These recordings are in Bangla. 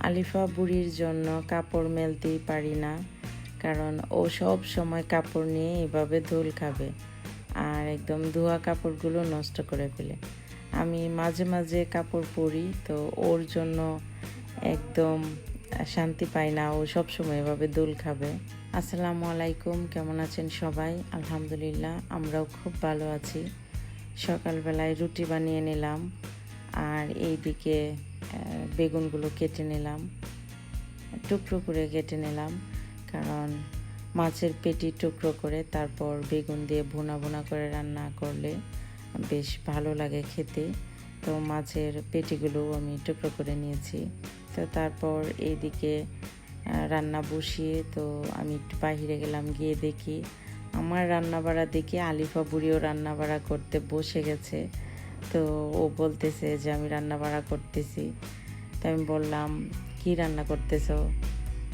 আলিফা বুড়ির জন্য কাপড় মেলতেই পারি না, কারণ ও সব সময় কাপড় নিয়ে এভাবে ধুল খাবে আর একদম ধোয়া কাপড়গুলো নষ্ট করে ফেলে। আমি মাঝে মাঝে কাপড় পরি, তো ওর জন্য একদম শান্তি পাই না, ও সব সময় এভাবে দোল খাবে। আসসালামু আলাইকুম, কেমন আছেন সবাই? আলহামদুলিল্লাহ, আমরাও খুব ভালো আছি। সকালবেলায় রুটি বানিয়ে নিলাম আর এইদিকে বেগুনগুলো কেটে নিলাম, টুকরো করে কেটে নিলাম, কারণ মাছের পেটি টুকরো করে তারপর বেগুন দিয়ে ভুনা ভুনা করে রান্না করলে বেশ ভালো লাগে খেতে। তো মাছের পেটিগুলো আমি টুকরো করে নিয়েছি। তো তারপর এইদিকে রান্না বসিয়ে তো আমি একটু বাহিরে গেলাম, গিয়ে দেখি আমার রান্না বাড়া দেখে আলিফা বুড়িও রান্না বাড়া করতে বসে গেছে। তো ও বলতেছে যে আমি রান্না বাড়া করতেছি। তো আমি বললাম, কি রান্না করতেছো?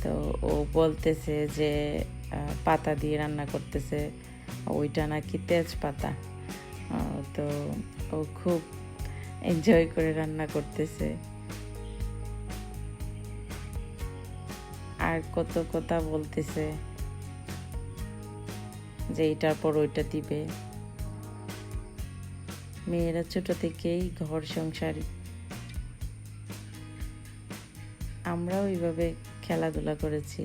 তো ও বলতেছে যে পাতা দিয়ে রান্না করতেছে, ওইটা নাকি তেজপাতা। তো ও খুব এনজয় করে রান্না করতেছে আর কত কথা বলতেছে যে এটার পর ওইটা দিবে। মেয়েরা ছোট থেকেই ঘর সংসারী, আমরাও এইভাবে খেলাধুলা করেছি,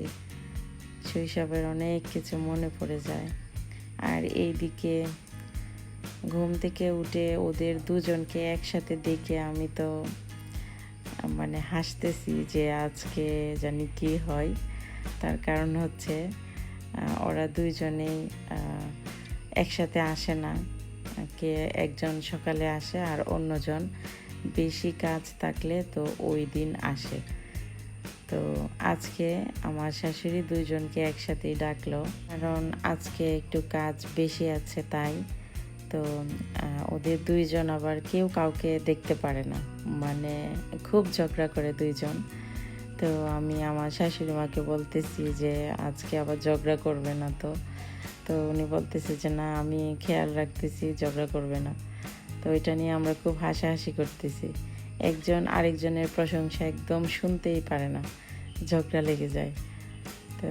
শৈশবের অনেক কিছু মনে পড়ে যায়। আর এইদিকে ঘুম থেকে উঠে ওদের দুজনকে একসাথে দেখে আমি তো মানে হাসতেছি যে আজকে জানি কি হয়। তার কারণ হচ্ছে ওরা দুইজনেই একসাথে আসে না, কে একজন সকালে আসে আর অন্যজন বেশি কাজ থাকলে তো ওই দিন আসে। তো আজকে আমার শাশুড়ি দুইজনকে একসাথেই ডাকলো, কারণ আজকে একটু কাজ বেশি আছে তাই। তো ওদের দুইজন আবার কেউ কাউকে দেখতে পারে না, মানে খুব ঝগড়া করে দুইজন। তো আমি আমার শাশুড়ি মাকে বলতেছি যে আজকে আবার ঝগড়া করবে না তো? তো উনি বলতেছে যে না, আমি খেয়াল রাখতেছি, ঝগড়া করবে না। তো এটা নিয়ে আমরা খুব হাসাহাসি করতেছি। একজন আরেকজনের প্রশংসা একদম শুনতেই পারে না, ঝগড়া লেগে যায়। তো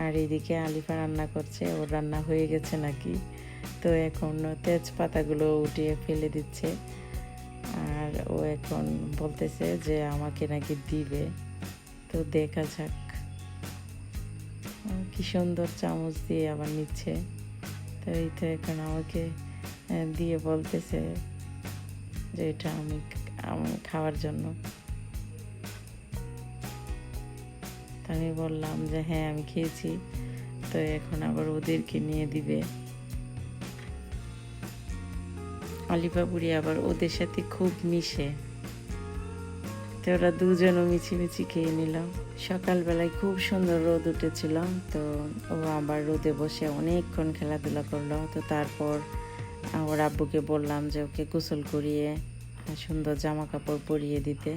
আর এইদিকে আলিফা রান্না করছে, ওর রান্না হয়ে গেছে নাকি। তো এখন তেজপাতাগুলো উঠিয়ে ফেলে দিচ্ছে আর ও এখন বলতেছে যে আমাকে নাকি দিবে। তো দেখা যাক, কি সুন্দর চামচ দিয়ে আবার নিচ্ছে। তো এই তো এখন আমাকে দিয়ে বলতেছে যে এটা আমি খাওয়ার জন্য। তো আমি বললাম যে হ্যাঁ আমি খেয়েছি। তো এখন আবার ওদেরকে নিয়ে দিবে। আলিফা বুড়ি আবার ওদের সাথে খুব মিশে, তো ওরা দুজনও মিছিমিছি খেয়ে নিলাম। সকালবেলায় খুব সুন্দর রোদ উঠেছিল, তো ও আবার রোদে বসে অনেকক্ষণ খেলাধুলা করলো। তো তারপর ওর আব্বুকে বললাম যে ওকে গোসল করিয়ে সুন্দর জামা কাপড় পরিয়ে দিতে।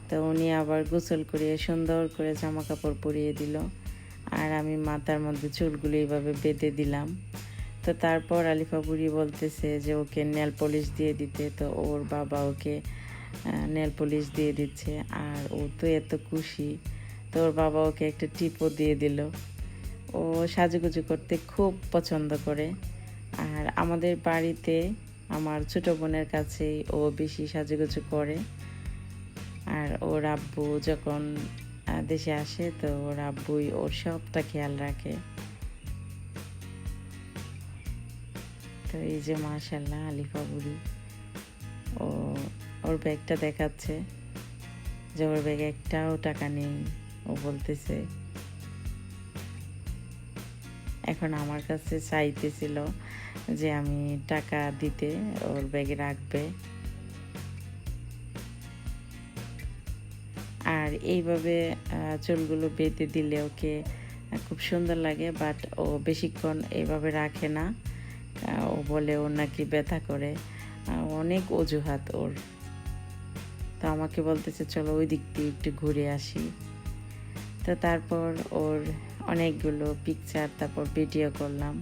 তো উনি আবার গোসল করিয়ে সুন্দর করে জামা কাপড় পরিয়ে দিল আর আমি মাথার মধ্যে চুলগুলো এইভাবে বেঁধে দিলাম। তো তারপর আলিফা বুড়ি বলতেছে যে ওকে নেল পলিশ দিয়ে দিতে। তো ওর বাবা ওকে নেল পলিশ দিয়ে দিচ্ছে আর ও তো এত খুশি। তো ওর বাবা ওকে একটা টিপও দিয়ে দিল। ও সাজুগুজু করতে খুব পছন্দ করে। আর আমাদের বাড়িতে আমার ছোটো বোনের কাছেই ও বেশি সাজুগুজু করে। আর ওর আব্বু যখন দেশে আসে তো ওর আব্বুই ওর সবটা খেয়াল রাখে। তো এই যে মাশাআল্লাহ আলিফা বুড়ি, ও ওর ব্যাগটা দেখাচ্ছে যে ওর ব্যাগে একটাও টাকা নেই। ও বলতেছে এখন আমার কাছে চাইতেছিল যে আমি টাকা দিতে ওর ব্যাগে রাখবে। আর এইভাবে চুলগুলো বেঁধে দিলে ওকে খুব সুন্দর লাগে, বাট ও বেশিক্ষণ এইভাবে রাখে না। ও বলে ওর নাকি ব্যথা করে, অনেক অজুহাত ওর। তো আমাকে বলতেছে চলো ওই দিক দিয়ে একটু ঘুরে আসি। তো তারপর ওর অনেকগুলো পিকচার তারপর ভিডিও করলাম।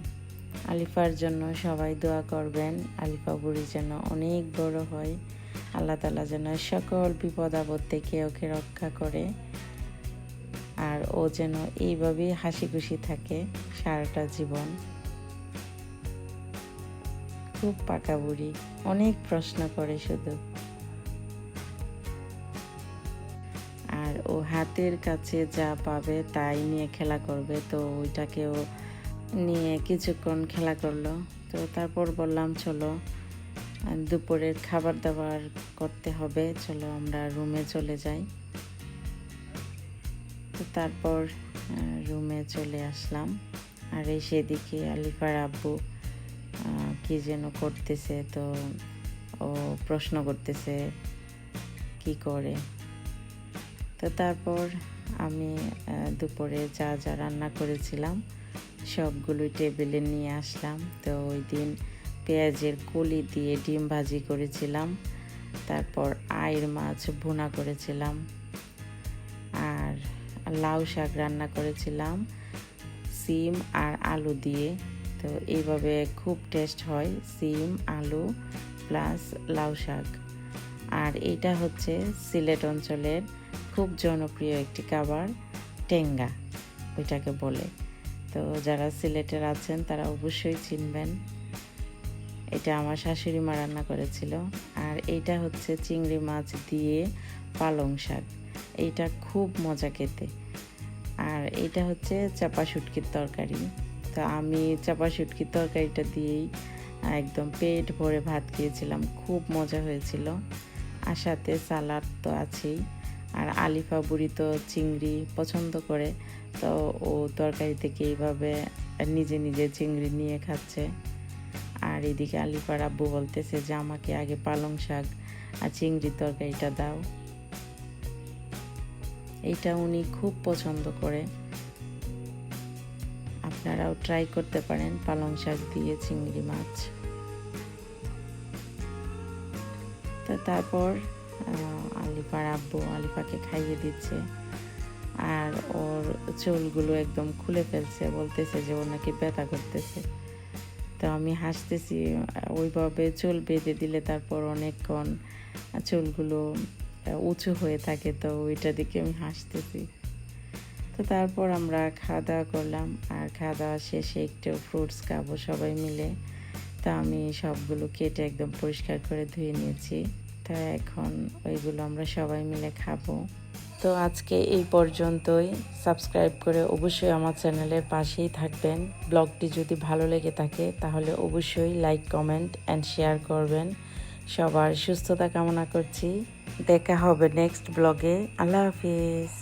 আলিফার জন্য সবাই দোয়া করবেন, আলিফা বুড়ি যেন অনেক বড় হয় আল্লাহ তাআলা যেন সকল বিপদ আপদ থেকে ওকে রক্ষা করে, আর ও যেন এইভাবেই হাসি খুশি থাকে সারাটা জীবন। খুব পাকা বুড়ি, অনেক প্রশ্ন করে শুধু। আর ও হাতের কাছে যা পাবে তাই নিয়ে খেলা করবে, তো ওইটাকেও নিয়ে কিছুক্ষণ খেলা করলো। তো তারপর বললাম চলো দুপুরের খাবার দাবার করতে হবে, চলো আমরা রুমে চলে যাই। তো তারপর রুমে চলে আসলাম, আর এই সেদিকে আলিফার আব্বু কি যেন করতেছে, তো ও প্রশ্ন করতেছে কি করে। তো তারপর আমি দুপুরে যা যা রান্না করেছিলাম সবগুলোই টেবিলে নিয়ে আসলাম। তো ওই দিন পেঁয়াজের কলি দিয়ে ডিম ভাজি করেছিলাম, তারপর আইড় মাছ ভুনা করেছিলাম, আর লাউ শাক রান্না করেছিলাম সিম আর আলু দিয়ে। তো এইভাবে খুব টেস্ট হয়, সিম আলু প্লাস লাউ শাক। আর এইটা হচ্ছে সিলেট অঞ্চলের খুব জনপ্রিয় একটি খাবার, টেঙ্গা ওইটাকে বলে। তো যারা সিলেটের আছেন তারা অবশ্যই চিনবেন। এটা আমার শাশুড়ি মা রান্না করেছিল। আর এইটা হচ্ছে চিংড়ি মাছ দিয়ে পালং শাক, এইটা খুব মজা খেতে। আর এইটা হচ্ছে চাপা শুটকির তরকারি। তো আমি চাপা শুটকির তরকারিটা দিয়েই একদম পেট ভরে ভাত খেয়েছিলাম, খুব মজা হয়েছিল। আর সাথে সালাড তো আছেই। আর আলিফা বুড়ি তো চিংড়ি পছন্দ করে, তো ও তরকারি থেকে এইভাবে নিজে নিজে চিংড়ি নিয়ে খাচ্ছে। আর এদিকে আলিফার আব্বু বলতেছে যে আমাকে আগে পালং শাক আর চিংড়ির তরকারিটা দাও। এইটা উনি খুব পছন্দ করে, আপনারাও ট্রাই করতে পারেন পালং শাক দিয়ে চিংড়ি মাছ। তো তারপর আলিফার আব্বু আলিফাকে খাইয়ে দিচ্ছে, আর ওর চুলগুলো একদম খুলে ফেলছে, বলতেছে যে ওর নাকি ব্যথা করতেছে। তো আমি হাসতেছি, ওইভাবে চুল বেঁধে দিলে তারপর অনেকক্ষণ চুলগুলো উঁচু হয়ে থাকে, তো ওইটা দেখে আমি হাসতেছি। তো তারপর আমরা খাওয়া দাওয়া করলাম, আর খাওয়া দাওয়া শেষে একটু ফ্রুটস খাবো সবাই মিলে। তো আমি সবগুলো কেটে একদম পরিষ্কার করে ধুয়ে নিয়েছি, তো এখন ওইগুলো আমরা সবাই মিলে খাবো। তো আজকে এই পর্যন্তই। সাবস্ক্রাইব করে অবশ্যই আমার চ্যানেলের পাশেই থাকবেন। ব্লগটি যদি ভালো লেগে থাকে তাহলে অবশ্যই লাইক কমেন্ট অ্যান্ড শেয়ার করবেন। সবার সুস্থতা কামনা করছি। দেখা হবে নেক্সট ব্লগে। আল্লাহ হাফিজ।